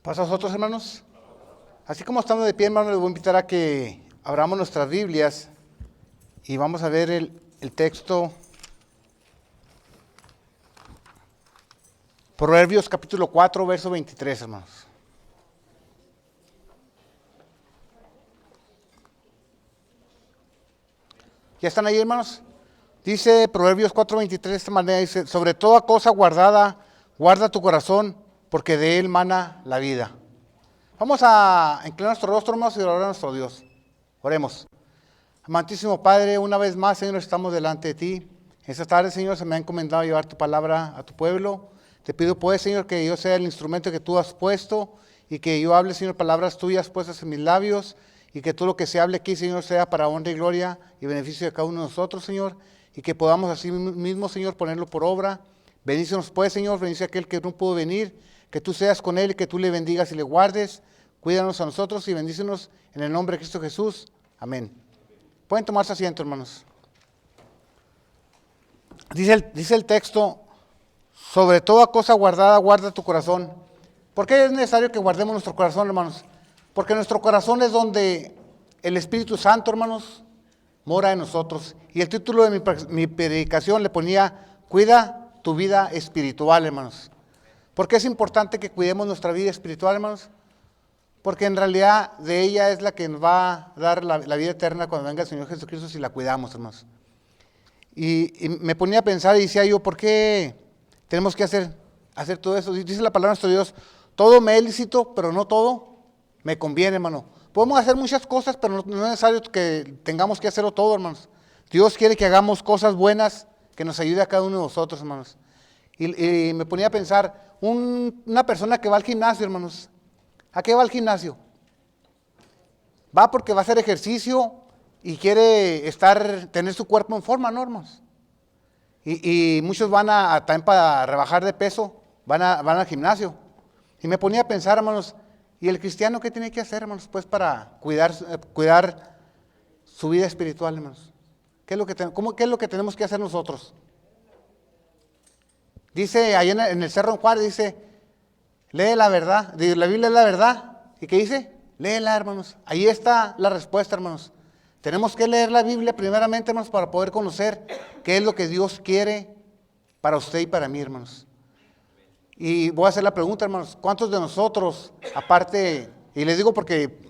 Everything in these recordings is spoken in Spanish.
¿Pasa a vosotros, hermanos? Así como estamos de pie, hermanos, les voy a invitar a que abramos nuestras Biblias y vamos a ver el texto. Proverbios capítulo 4, verso 23, hermanos. ¿Ya están ahí, hermanos? Dice Proverbios 4:23 de esta manera, dice: sobre toda cosa guardada, guarda tu corazón, porque de él mana la vida. Vamos a inclinar nuestro rostro, hermanos, y orar a nuestro Dios. Oremos. Amantísimo Padre, una vez más, Señor, estamos delante de ti. Esta tarde, Señor, se me ha encomendado llevar tu palabra a tu pueblo. Te pido, pues, Señor, que yo sea el instrumento que tú has puesto y que yo hable, Señor, palabras tuyas puestas en mis labios y que todo lo que se hable aquí, Señor, sea para honra y gloria y beneficio de cada uno de nosotros, Señor, y que podamos así mismo, Señor, ponerlo por obra. Bendícenos, pues, Señor, bendice a aquel que no pudo venir, que tú seas con él y que tú le bendigas y le guardes. Cuídanos a nosotros y bendícenos en el nombre de Cristo Jesús. Amén. Pueden tomarse asiento, hermanos. Dice el texto: sobre toda cosa guardada, guarda tu corazón. ¿Por qué es necesario que guardemos nuestro corazón, hermanos? Porque nuestro corazón es donde el Espíritu Santo, hermanos, mora en nosotros. Y el título de mi predicación le ponía: cuida tu vida espiritual, hermanos. ¿Por qué es importante que cuidemos nuestra vida espiritual, hermanos? Porque en realidad de ella es la que nos va a dar la vida eterna cuando venga el Señor Jesucristo, si la cuidamos, hermanos. Y me ponía a pensar y decía yo: ¿por qué tenemos que hacer todo eso? Dice la palabra de nuestro Dios: todo me es lícito, pero no todo me conviene, hermano. Podemos hacer muchas cosas, pero no es necesario que tengamos que hacerlo todo, hermanos. Dios quiere que hagamos cosas buenas que nos ayude a cada uno de nosotros, hermanos. Y me ponía a pensar, una persona que va al gimnasio, hermanos, ¿a qué va al gimnasio? Va porque va a hacer ejercicio y quiere tener su cuerpo en forma, ¿no, hermanos? Y muchos van también para rebajar de peso, van al gimnasio. Y me ponía a pensar, hermanos, ¿y el cristiano qué tiene que hacer, hermanos? Pues para cuidar su vida espiritual, hermanos. ¿Qué es lo que tenemos que hacer nosotros? Dice ahí en el Cerro en Juárez, dice: lee la verdad, la Biblia es la verdad. ¿Y qué dice? Léela, hermanos. Ahí está la respuesta, hermanos. Tenemos que leer la Biblia primeramente, hermanos, para poder conocer qué es lo que Dios quiere para usted y para mí, hermanos. Y voy a hacer la pregunta, hermanos: ¿cuántos de nosotros, aparte, y les digo porque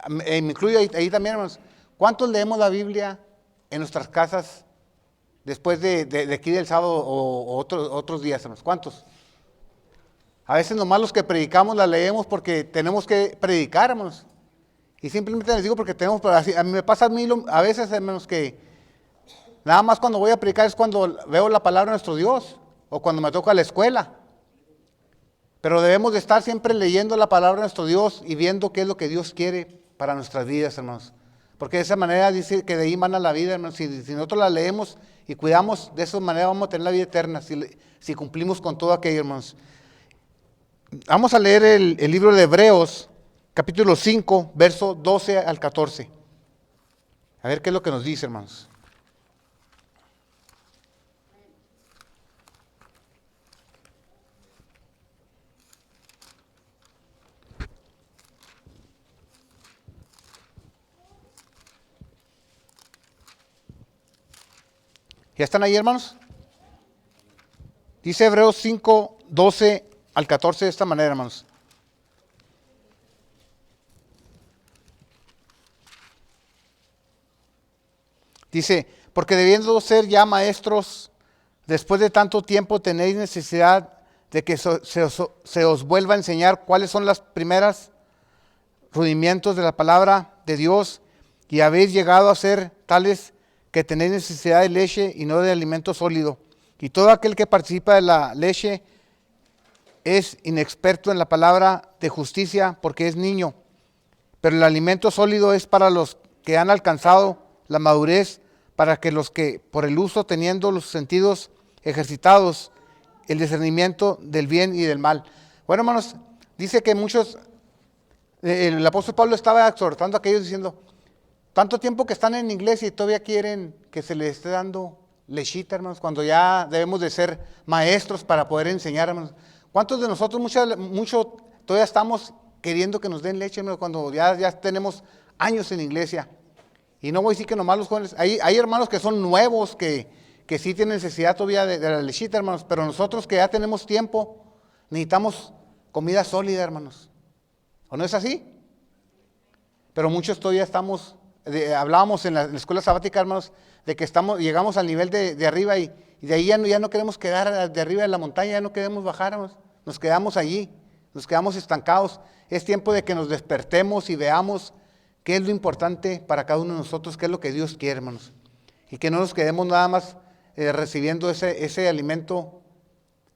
me incluyo ahí también, hermanos, ¿cuántos leemos la Biblia en nuestras casas después de aquí del sábado o otros días, hermanos? ¿Cuántos? A veces nomás los que predicamos la leemos porque tenemos que predicar, hermanos. Y simplemente les digo porque a mí me pasa a veces, hermanos, que nada más cuando voy a predicar es cuando veo la palabra de nuestro Dios o cuando me toca la escuela. Pero debemos de estar siempre leyendo la palabra de nuestro Dios y viendo qué es lo que Dios quiere para nuestras vidas, hermanos. Porque de esa manera dice que de ahí mana la vida, hermanos. Si nosotros la leemos y cuidamos, de esa manera vamos a tener la vida eterna, si cumplimos con todo aquello, hermanos. Vamos a leer el libro de Hebreos, capítulo 5, verso 12 al 14. A ver qué es lo que nos dice, hermanos. ¿Ya están ahí, hermanos? Dice Hebreos 5, 12 al 14 de esta manera, hermanos. Dice: porque debiendo ser ya maestros, después de tanto tiempo tenéis necesidad de que se os vuelva a enseñar cuáles son las primeras rudimientos de la palabra de Dios, y habéis llegado a ser tales que tenéis necesidad de leche y no de alimento sólido. Y todo aquel que participa de la leche es inexperto en la palabra de justicia, porque es niño. Pero el alimento sólido es para los que han alcanzado la madurez, para que los que por el uso, teniendo los sentidos ejercitados, el discernimiento del bien y del mal. Bueno, hermanos, dice que el apóstol Pablo estaba exhortando a aquellos diciendo: tanto tiempo que están en la iglesia y todavía quieren que se les esté dando lechita, hermanos, cuando ya debemos de ser maestros para poder enseñar, hermanos. ¿Cuántos de nosotros mucho todavía estamos queriendo que nos den leche, hermano, cuando ya tenemos años en la iglesia. Y no voy a decir que nomás los jóvenes, hay hermanos que son nuevos, que sí tienen necesidad todavía de la lechita, hermanos, pero nosotros que ya tenemos tiempo, necesitamos comida sólida, hermanos. ¿O no es así? Pero muchos todavía estamos, hablábamos en la escuela sabática, hermanos, de que llegamos al nivel de arriba y de ahí ya no queremos quedar de arriba de la montaña, ya no queremos bajar, hermanos. Nos quedamos allí, nos quedamos estancados. Es tiempo de que nos despertemos y veamos qué es lo importante para cada uno de nosotros, qué es lo que Dios quiere, hermanos. Y que no nos quedemos nada más recibiendo ese alimento,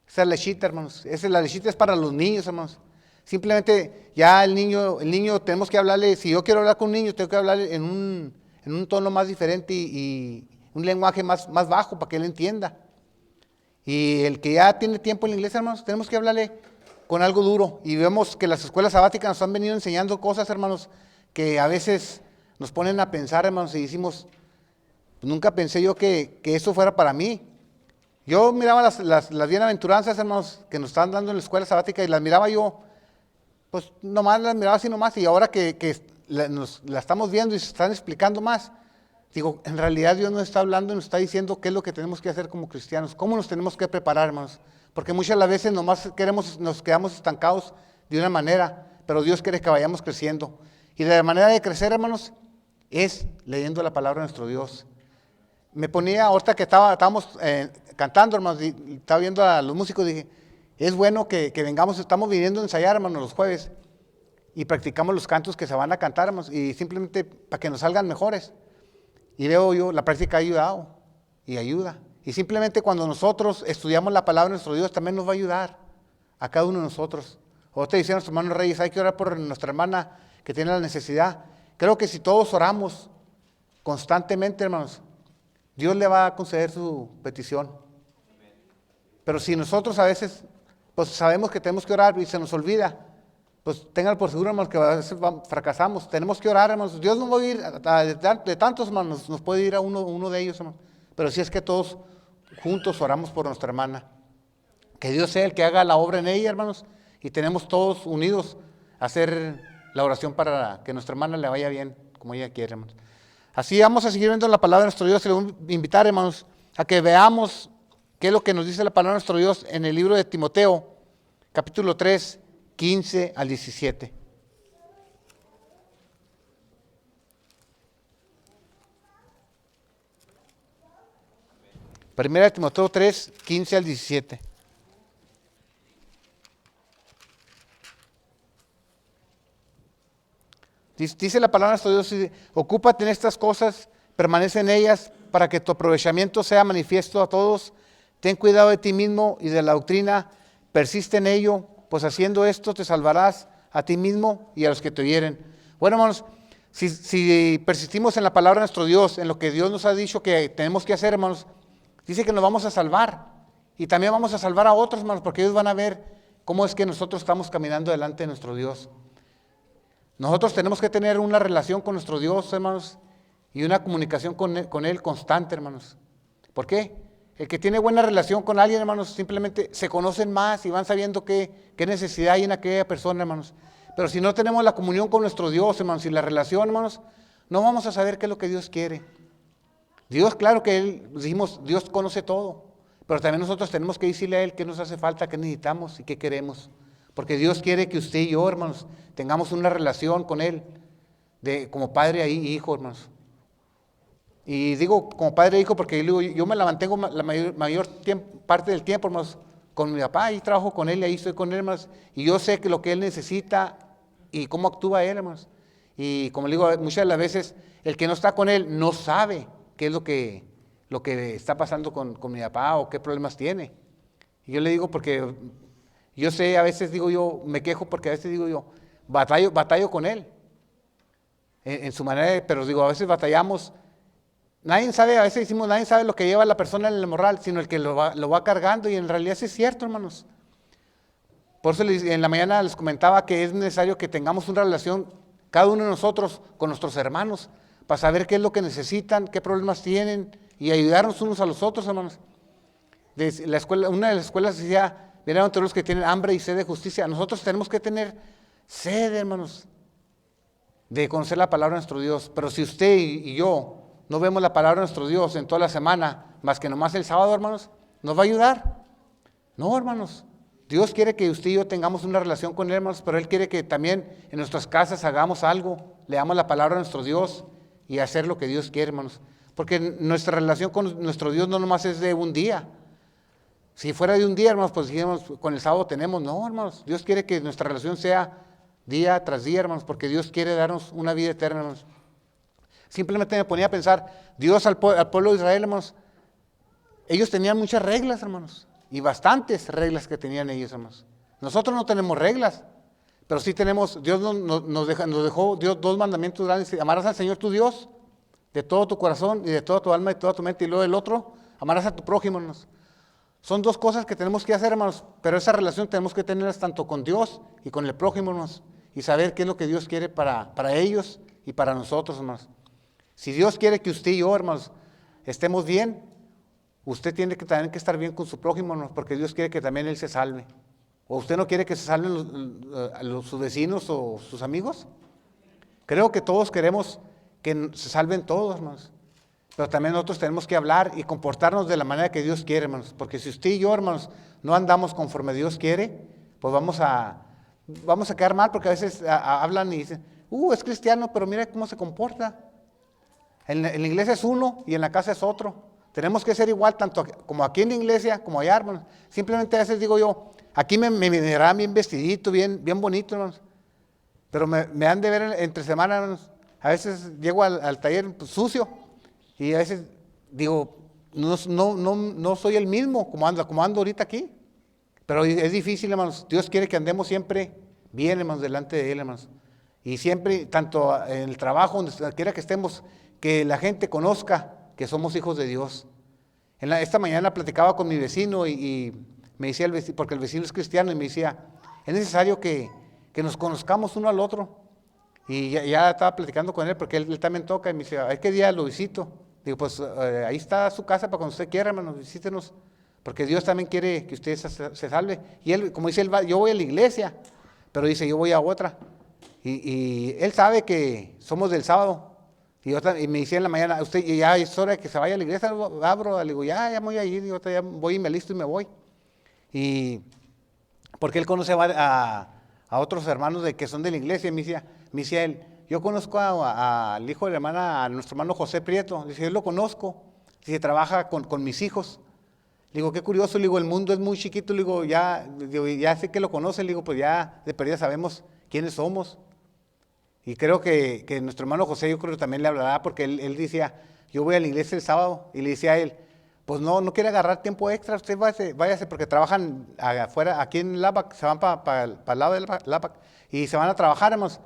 esa lechita, hermanos. La lechita es para los niños, hermanos. Simplemente ya el niño tenemos que hablarle, si yo quiero hablar con un niño, tengo que hablarle en un tono más diferente y un lenguaje más bajo para que él entienda. Y el que ya tiene tiempo en la iglesia, hermanos, tenemos que hablarle con algo duro. Y vemos que las escuelas sabáticas nos han venido enseñando cosas, hermanos, que a veces nos ponen a pensar, hermanos, y decimos, nunca pensé yo que eso fuera para mí. Yo miraba las bienaventuranzas, hermanos, que nos estaban dando en la escuela sabática y las miraba yo, pues nomás las miraba así nomás, y ahora que la estamos viendo y se están explicando más, digo, en realidad Dios nos está hablando y nos está diciendo qué es lo que tenemos que hacer como cristianos, cómo nos tenemos que preparar, hermanos, porque muchas de las veces nomás nos quedamos estancados de una manera, pero Dios quiere que vayamos creciendo. Y la manera de crecer, hermanos, es leyendo la palabra de nuestro Dios. Me ponía, ahorita que estábamos cantando, hermanos, y estaba viendo a los músicos, dije, es bueno que vengamos, estamos viniendo a ensayar, hermanos, los jueves, y practicamos los cantos que se van a cantar, hermanos, y simplemente para que nos salgan mejores. Y veo yo, la práctica ha ayudado, y ayuda. Y simplemente cuando nosotros estudiamos la palabra de nuestro Dios, también nos va a ayudar a cada uno de nosotros. Ahorita decía nuestro hermano Reyes, hay que orar por nuestra hermana que tiene la necesidad. Creo que si todos oramos constantemente, hermanos, Dios le va a conceder su petición. Pero si nosotros a veces, pues sabemos que tenemos que orar y se nos olvida, pues tengan por seguro, hermanos, que a veces fracasamos. Tenemos que orar, hermanos. Dios nos va a ir, de tantos, hermanos, nos puede ir a uno de ellos, hermanos. Pero si es que todos juntos oramos por nuestra hermana. Que Dios sea el que haga la obra en ella, hermanos, y tenemos todos unidos a hacer la oración para que nuestra hermana le vaya bien, como ella quiere, hermanos. Así vamos a seguir viendo la palabra de nuestro Dios. Y le voy a invitar, hermanos, a que veamos qué es lo que nos dice la palabra de nuestro Dios en el libro de Timoteo, capítulo 3, 15 al 17. Primera de Timoteo 3, 15 al 17. Dice la palabra de nuestro Dios, ocúpate en estas cosas, permanece en ellas, para que tu aprovechamiento sea manifiesto a todos. Ten cuidado de ti mismo y de la doctrina, persiste en ello, pues haciendo esto te salvarás a ti mismo y a los que te oyeren. Bueno, hermanos, si persistimos en la palabra de nuestro Dios, en lo que Dios nos ha dicho que tenemos que hacer, hermanos, dice que nos vamos a salvar. Y también vamos a salvar a otros, hermanos, porque ellos van a ver cómo es que nosotros estamos caminando delante de nuestro Dios. Nosotros tenemos que tener una relación con nuestro Dios, hermanos, y una comunicación con Él constante, hermanos. ¿Por qué? El que tiene buena relación con alguien, hermanos, simplemente se conocen más y van sabiendo qué necesidad hay en aquella persona, hermanos. Pero si no tenemos la comunión con nuestro Dios, hermanos, y la relación, hermanos, no vamos a saber qué es lo que Dios quiere. Dios, claro que decimos, Dios conoce todo, pero también nosotros tenemos que decirle a Él qué nos hace falta, qué necesitamos y qué queremos. Porque Dios quiere que usted y yo, hermanos, tengamos una relación con Él, como padre e hijo, hermanos. Y digo como padre e hijo porque yo me la mantengo la mayor parte del tiempo, hermanos, con mi papá, y trabajo con él, y ahí estoy con él, hermanos, y yo sé que lo que él necesita y cómo actúa él, hermanos. Y como le digo, muchas de las veces el que no está con él no sabe qué es lo que está pasando con mi papá o qué problemas tiene. Y yo le digo porque yo sé, a veces digo yo, me quejo porque a veces digo yo, batallo con él, en su manera, pero digo, a veces batallamos. Nadie sabe, a veces decimos, nadie sabe lo que lleva la persona en el morral, sino el que lo va cargando, y en realidad sí es cierto, hermanos. Por eso en la mañana les comentaba que es necesario que tengamos una relación, cada uno de nosotros, con nuestros hermanos, para saber qué es lo que necesitan, qué problemas tienen, y ayudarnos unos a los otros, hermanos. Una de las escuelas decía, vinieron todos los que tienen hambre y sed de justicia. Nosotros tenemos que tener sed, hermanos, de conocer la palabra de nuestro Dios. Pero si usted y yo no vemos la palabra de nuestro Dios en toda la semana, más que nomás el sábado, hermanos, ¿nos va a ayudar? No, hermanos. Dios quiere que usted y yo tengamos una relación con Él, hermanos, pero Él quiere que también en nuestras casas hagamos algo, leamos la palabra de nuestro Dios y hacer lo que Dios quiere, hermanos. Porque nuestra relación con nuestro Dios no nomás es de un día. Si fuera de un día, hermanos, pues dijimos, con el sábado tenemos. No, hermanos, Dios quiere que nuestra relación sea día tras día, hermanos, porque Dios quiere darnos una vida eterna, hermanos. Simplemente me ponía a pensar, Dios al pueblo de Israel, hermanos, ellos tenían muchas reglas, hermanos, y bastantes reglas que tenían ellos, hermanos. Nosotros no tenemos reglas, pero sí tenemos, Dios nos dejó Dios 2 mandamientos grandes: amarás al Señor tu Dios de todo tu corazón y de toda tu alma y de toda tu mente, y luego el otro, amarás a tu prójimo, hermanos. Son 2 cosas que tenemos que hacer, hermanos, pero esa relación tenemos que tenerlas tanto con Dios y con el prójimo, hermanos, y saber qué es lo que Dios quiere para ellos y para nosotros, hermanos. Si Dios quiere que usted y yo, hermanos, estemos bien, usted tiene que también que estar bien con su prójimo, hermanos, porque Dios quiere que también él se salve. ¿O usted no quiere que se salven sus vecinos o sus amigos? Creo que todos queremos que se salven todos, hermanos. Pero también nosotros tenemos que hablar y comportarnos de la manera que Dios quiere, hermanos. Porque si usted y yo, hermanos, no andamos conforme Dios quiere, pues vamos a quedar mal, porque a veces hablan y dicen, es cristiano, pero mira cómo se comporta. En la iglesia es uno y en la casa es otro. Tenemos que ser igual, tanto como aquí en la iglesia, como allá, hermanos. Simplemente a veces digo yo, aquí me verán bien vestidito, bien bonito, hermanos. Pero me han de ver entre semana, hermanos. A veces llego al taller pues, sucio. Y a veces digo, no soy el mismo como ando ahorita aquí. Pero es difícil, hermanos. Dios quiere que andemos siempre bien, hermanos, delante de Él, hermanos. Y siempre, tanto en el trabajo, donde quiera que estemos, que la gente conozca que somos hijos de Dios. Esta mañana platicaba con mi vecino y me decía, porque el vecino es cristiano, y me decía, es necesario que nos conozcamos uno al otro. Y ya estaba platicando con él, porque él también toca, y me dice, ¿qué día lo visito? Digo, pues ahí está su casa para cuando usted quiera, hermano, visítenos, porque Dios también quiere que usted se salve. Y él, como dice, yo voy a la iglesia, pero dice, yo voy a otra. Y él sabe que somos del sábado. Y me decía en la mañana, usted ya es hora de que se vaya a la iglesia, abro, le digo, ya me voy a ir, y ya voy y me alisto y me voy. Y porque él conoce a otros hermanos que son de la iglesia, y me decía él, yo conozco al hijo de la hermana, a nuestro hermano José Prieto, dice, yo lo conozco, dice, trabaja con mis hijos. Le digo, qué curioso, le digo, el mundo es muy chiquito, le digo, ya sé que lo conoce, le digo, pues ya de perdida sabemos quiénes somos. Y creo que nuestro hermano José, yo creo que también le hablará, porque él decía, yo voy a la iglesia el sábado, y le decía a él, pues no quiere agarrar tiempo extra, usted váyase, porque trabajan afuera, aquí en Lapac, se van para el lado de Lapac, y se van a trabajar, hermanos.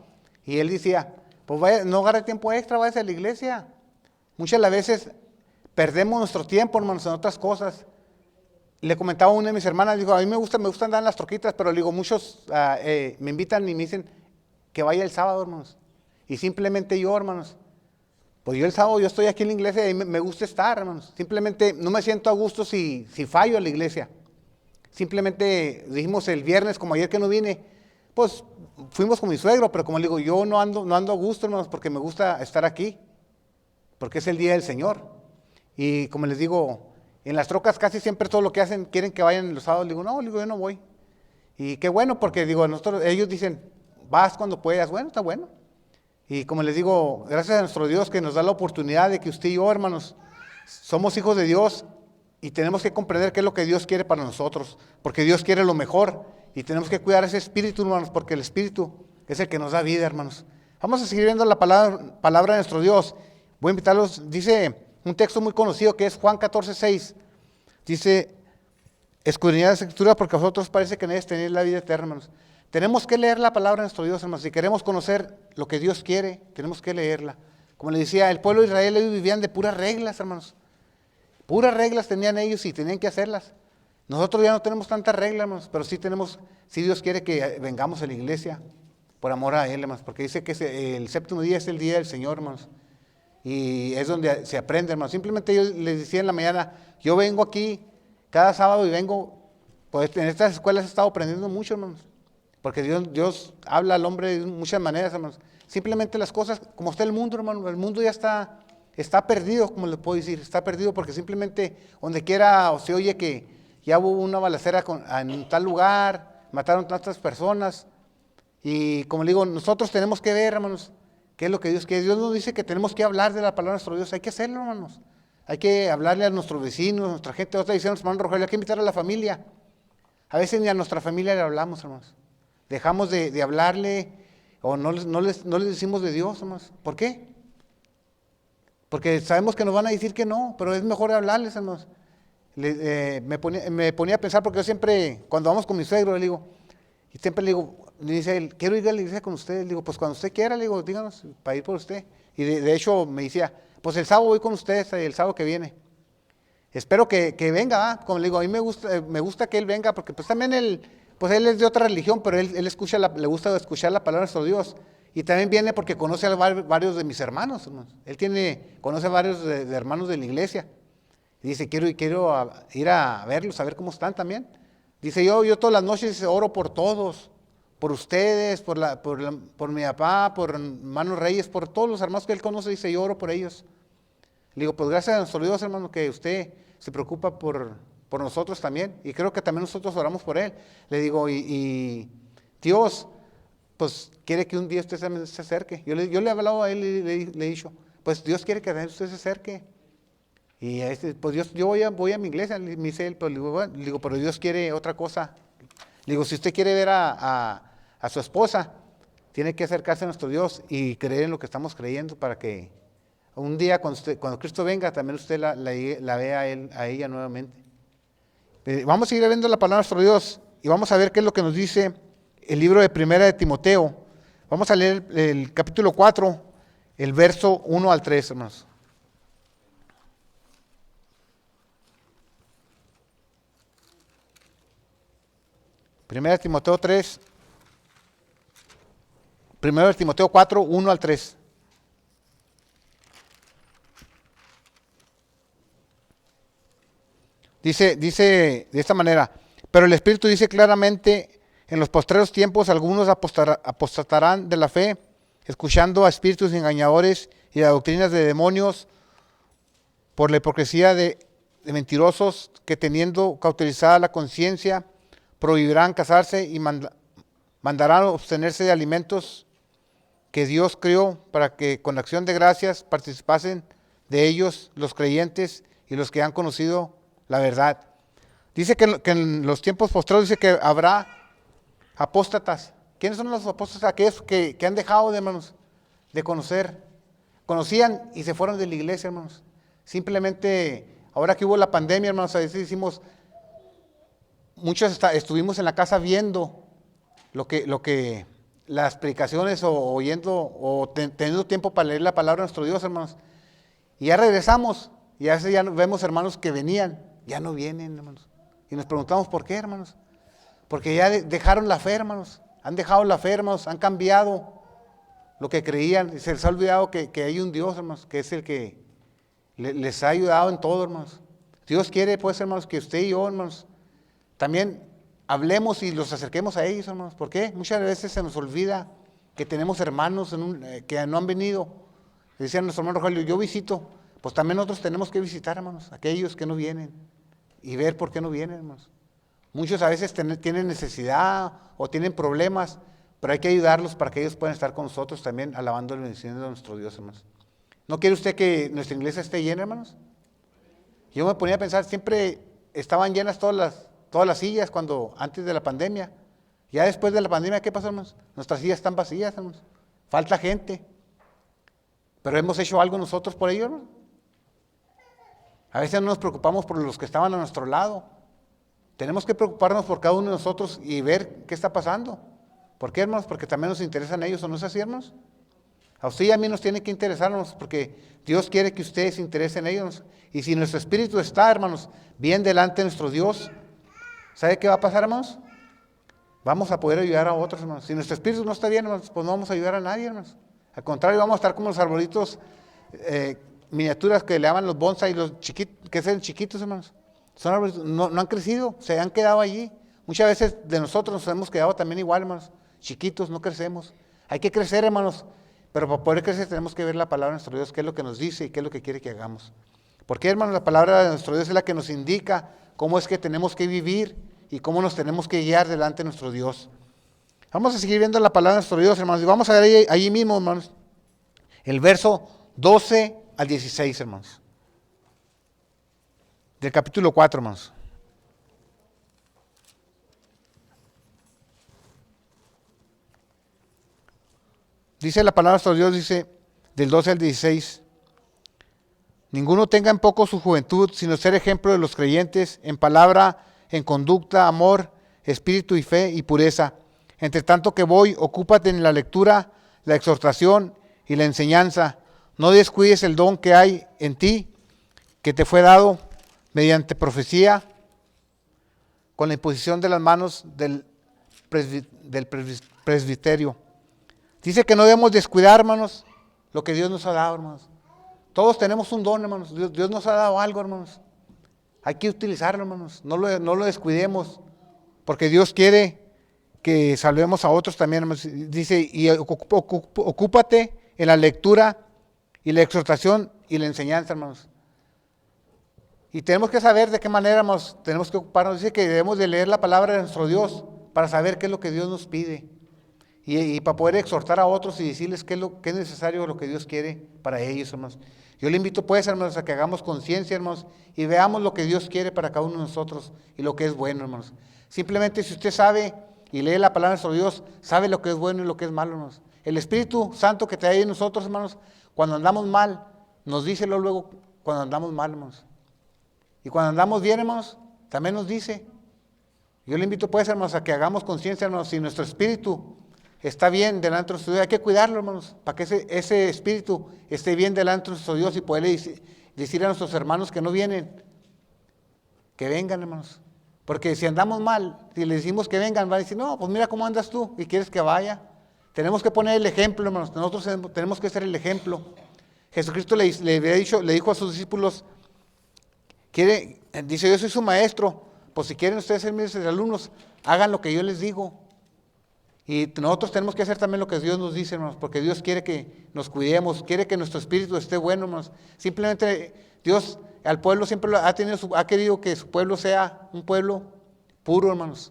Y él decía, pues no agarre tiempo extra, váyase a la iglesia. Muchas de las veces perdemos nuestro tiempo, hermanos, en otras cosas. Le comentaba a una de mis hermanas, digo, a mí me gusta andar en las troquitas, pero le digo, muchos me invitan y me dicen que vaya el sábado, hermanos. Y simplemente yo, hermanos, pues yo el sábado yo estoy aquí en la iglesia y me gusta estar, hermanos. Simplemente no me siento a gusto si fallo a la iglesia. Simplemente dijimos el viernes, como ayer que no vine, pues fuimos con mi suegro, pero como le digo, yo no ando a gusto, hermanos, porque me gusta estar aquí, porque es el día del Señor. Y como les digo, en las trocas casi siempre todo lo que hacen, quieren que vayan los sábados. Le digo, no, yo no voy. Y qué bueno, porque digo, ellos dicen, vas cuando puedas. Bueno, está bueno. Y como les digo, gracias a nuestro Dios que nos da la oportunidad de que usted y yo, hermanos, somos hijos de Dios y tenemos que comprender qué es lo que Dios quiere para nosotros, porque Dios quiere lo mejor y tenemos que cuidar ese espíritu, hermanos, porque el espíritu es el que nos da vida, hermanos. Vamos a seguir viendo la palabra de nuestro Dios. Voy a invitarlos, dice un texto muy conocido que es Juan 14:6. Dice, escudriñad las escrituras porque a vosotros parece que nadie tenéis la vida eterna, hermanos. Tenemos que leer la palabra de nuestro Dios, hermanos. Si queremos conocer lo que Dios quiere, tenemos que leerla. Como les decía, el pueblo de Israel, ellos vivían de puras reglas, hermanos. Puras reglas tenían ellos y tenían que hacerlas. Nosotros ya no tenemos tantas reglas, hermanos, pero sí tenemos, si Dios quiere que vengamos a la iglesia por amor a Él, hermanos, porque dice que el séptimo día es el día del Señor, hermanos. Y es donde se aprende, hermanos. Simplemente yo les decía en la mañana, yo vengo aquí cada sábado y vengo, pues en estas escuelas he estado aprendiendo mucho, hermanos. Porque Dios habla al hombre de muchas maneras, hermanos. Simplemente las cosas, como está el mundo, hermano, el mundo ya está perdido, como le puedo decir, está perdido porque simplemente donde quiera o se oye que ya hubo una balacera en tal lugar, mataron tantas personas. Y como le digo, nosotros tenemos que ver, hermanos, qué es lo que Dios quiere. Dios nos dice que tenemos que hablar de la palabra de nuestro Dios, hay que hacerlo, hermanos. Hay que hablarle a nuestros vecinos, a nuestra gente. Otra diciendo, hermano Rogelio, hay que invitar a la familia. A veces ni a nuestra familia le hablamos, hermanos. Dejamos de hablarle o no les decimos de Dios, hermanos. ¿Por qué? Porque sabemos que nos van a decir que no, pero es mejor hablarles, hermanos. Me ponía a pensar, porque yo siempre, cuando vamos con mi suegro, le digo, y siempre le digo, le dice él, quiero ir a la iglesia con usted. Le digo, pues cuando usted quiera, le digo, díganos para ir por usted. Y de hecho me decía, pues el sábado voy con usted, el sábado que viene. Espero que venga, como le digo, a mí me gusta que él venga, porque pues también él es de otra religión, pero él le gusta escuchar la palabra de nuestro Dios. Y también viene porque conoce a varios de mis hermanos, hermanos. Conoce a varios de hermanos de la iglesia. Y dice, quiero ir a verlos, a ver cómo están también. Dice, yo todas las noches oro por todos, por ustedes, por mi papá, por hermanos Reyes, por todos los hermanos que él conoce. Dice, yo oro por ellos. Le digo, pues gracias a nuestro Dios, hermano, que usted se preocupa por nosotros también. Y creo que también nosotros oramos por él. Le digo, y Dios, pues quiere que un día usted se acerque. Yo le he hablado a él y le he dicho, pues Dios quiere que usted se acerque. Y pues yo voy a mi iglesia, me dice él, pues le digo, pero Dios quiere otra cosa. Le digo, si usted quiere ver a su esposa, tiene que acercarse a nuestro Dios y creer en lo que estamos creyendo para que un día cuando Cristo venga, también usted la vea a ella nuevamente. Vamos a seguir viendo la palabra de nuestro Dios y vamos a ver qué es lo que nos dice el libro de Primera de Timoteo. Vamos a leer el capítulo 4, el verso 1 al 3, hermanos. Primera de Timoteo 3, Primera de Timoteo 4, 1 al 3. Dice de esta manera, pero el Espíritu dice claramente, en los postreros tiempos algunos apostatarán de la fe, escuchando a espíritus engañadores y a doctrinas de demonios, por la hipocresía de mentirosos que teniendo cauterizada la conciencia, prohibirán casarse y mandarán abstenerse de alimentos que Dios creó para que con acción de gracias participasen de ellos los creyentes y los que han conocido la verdad. Dice que en los tiempos postreros dice que habrá apóstatas. ¿Quiénes son los apóstatas? Aquellos que han dejado, hermanos, de conocer. Conocían y se fueron de la iglesia, hermanos. Simplemente, ahora que hubo la pandemia, hermanos, a veces hicimos, muchos estuvimos en la casa viendo lo que las predicaciones o oyendo o teniendo tiempo para leer la palabra de nuestro Dios, hermanos. Y ya regresamos y a veces ya vemos hermanos que venían, ya no vienen, hermanos. Y nos preguntamos por qué, hermanos. Porque ya dejaron la fe, hermanos. Han dejado la fe, hermanos. Han cambiado lo que creían. Y se les ha olvidado que hay un Dios, hermanos, que es el que les ha ayudado en todo, hermanos. Dios quiere, pues, hermanos, que usted y yo, hermanos, también hablemos y los acerquemos a ellos, hermanos. ¿Por qué? Muchas veces se nos olvida que tenemos hermanos que no han venido. Decían nuestro hermano Rogelio, yo visito. Pues también nosotros tenemos que visitar, hermanos, aquellos que no vienen y ver por qué no vienen, hermanos. Muchos a veces tienen necesidad o tienen problemas, pero hay que ayudarlos para que ellos puedan estar con nosotros también alabando y bendiciendo a nuestro Dios, hermanos. ¿No quiere usted que nuestra iglesia esté llena, hermanos? Yo me ponía a pensar, siempre estaban llenas todas las sillas antes de la pandemia. Ya después de la pandemia, ¿qué pasó, hermanos? Nuestras sillas están vacías, hermanos. Falta gente. Pero hemos hecho algo nosotros por ello, hermanos. A veces no nos preocupamos por los que estaban a nuestro lado. Tenemos que preocuparnos por cada uno de nosotros y ver qué está pasando. ¿Por qué, hermanos? Porque también nos interesan ellos, ¿o no es así, hermanos? A usted y a mí nos tiene que interesarnos porque Dios quiere que ustedes se interesen en ellos. Y si nuestro espíritu está, hermanos, bien delante de nuestro Dios, ¿sabe qué va a pasar, hermanos? Vamos a poder ayudar a otros, hermanos. Si nuestro espíritu no está bien, hermanos, pues no vamos a ayudar a nadie, hermanos. Al contrario, vamos a estar como los arbolitos miniaturas que le llaman los bonsai, los chiquitos, que son chiquitos, hermanos. Son árboles, no han crecido, se han quedado allí. Muchas veces de nosotros nos hemos quedado también igual, hermanos, chiquitos, no crecemos. Hay que crecer, hermanos, pero para poder crecer tenemos que ver la palabra de nuestro Dios, qué es lo que nos dice y qué es lo que quiere que hagamos. Porque, hermanos, la palabra de nuestro Dios es la que nos indica cómo es que tenemos que vivir y cómo nos tenemos que guiar delante de nuestro Dios. Vamos a seguir viendo la palabra de nuestro Dios, hermanos, y vamos a ver ahí mismo, hermanos, el verso 12 al 16, hermanos, del capítulo 4, hermanos. Dice la palabra de nuestro Dios, dice, del 12 al 16, ninguno tenga en poco su juventud, sino ser ejemplo de los creyentes en palabra, en conducta, amor, espíritu y fe y pureza. Entre tanto que voy, ocúpate en la lectura, la exhortación y la enseñanza. No descuides el don que hay en ti, que te fue dado mediante profecía, con la imposición de las manos del presbiterio. Dice que no debemos descuidar, hermanos, lo que Dios nos ha dado, hermanos. Todos tenemos un don, hermanos. Dios nos ha dado algo, hermanos. Hay que utilizarlo, hermanos. No lo descuidemos, porque Dios quiere que salvemos a otros también, hermanos. Dice, y ocúpate en la lectura y la exhortación y la enseñanza, hermanos. Y tenemos que saber de qué manera, hermanos, tenemos que ocuparnos. Dice que debemos de leer la palabra de nuestro Dios para saber qué es lo que Dios nos pide. Y para poder exhortar a otros y decirles qué es necesario, lo que Dios quiere para ellos, hermanos. Yo le invito pues, hermanos, a que hagamos conciencia, hermanos, y veamos lo que Dios quiere para cada uno de nosotros y lo que es bueno, hermanos. Simplemente si usted sabe y lee la palabra de nuestro Dios, sabe lo que es bueno y lo que es malo, hermanos. El Espíritu Santo que trae en nosotros, hermanos, cuando andamos mal, nos dice luego cuando andamos mal, hermanos. Y cuando andamos bien, hermanos, también nos dice. Yo le invito pues, hermanos, a que hagamos conciencia, hermanos, si nuestro espíritu está bien delante de nuestro Dios, hay que cuidarlo, hermanos, para que ese espíritu esté bien delante de nuestro Dios y poderle decir a nuestros hermanos que no vienen, que vengan, hermanos. Porque si andamos mal, si les decimos que vengan, van a decir, no, pues mira cómo andas tú y quieres que vaya. Tenemos que poner el ejemplo, hermanos, nosotros tenemos que ser el ejemplo. Jesucristo le dijo a sus discípulos, dice, yo soy su maestro, pues si quieren ustedes ser mis alumnos, hagan lo que yo les digo. Y nosotros tenemos que hacer también lo que Dios nos dice, hermanos, porque Dios quiere que nos cuidemos, quiere que nuestro espíritu esté bueno, hermanos. Simplemente Dios al pueblo siempre ha querido que su pueblo sea un pueblo puro, hermanos.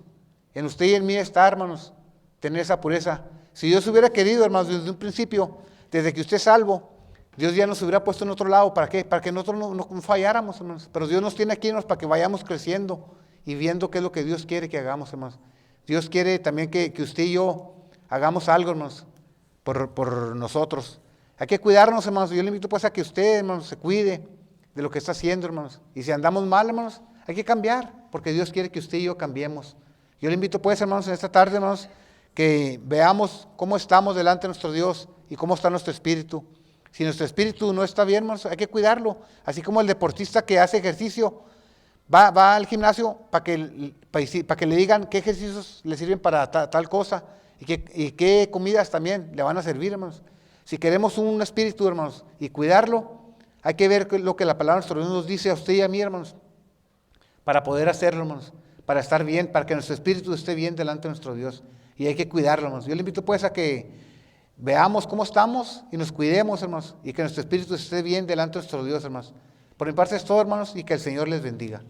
En usted y en mí está, hermanos, tener esa pureza. Si Dios hubiera querido, hermanos, desde un principio, desde que usted es salvo, Dios ya nos hubiera puesto en otro lado. ¿Para qué? Para que nosotros no falláramos, hermanos. Pero Dios nos tiene aquí, hermanos, para que vayamos creciendo y viendo qué es lo que Dios quiere que hagamos, hermanos. Dios quiere también que usted y yo hagamos algo, hermanos, por nosotros. Hay que cuidarnos, hermanos. Yo le invito pues a que usted, hermanos, se cuide de lo que está haciendo, hermanos. Y si andamos mal, hermanos, hay que cambiar, porque Dios quiere que usted y yo cambiemos. Yo le invito pues, hermanos, en esta tarde, hermanos, que veamos cómo estamos delante de nuestro Dios y cómo está nuestro espíritu. Si nuestro espíritu no está bien, hermanos, hay que cuidarlo. Así como el deportista que hace ejercicio, va al gimnasio para que le digan qué ejercicios le sirven para tal cosa y qué comidas también le van a servir, hermanos. Si queremos un espíritu, hermanos, y cuidarlo, hay que ver lo que la palabra de nuestro Dios nos dice a usted y a mí, hermanos, para poder hacerlo, hermanos, para estar bien, para que nuestro espíritu esté bien delante de nuestro Dios. Y hay que cuidarlo, hermanos. Yo le invito pues a que veamos cómo estamos y nos cuidemos, hermanos, y que nuestro espíritu esté bien delante de nuestro Dios, hermanos. Por mi parte es todo, hermanos, y que el Señor les bendiga.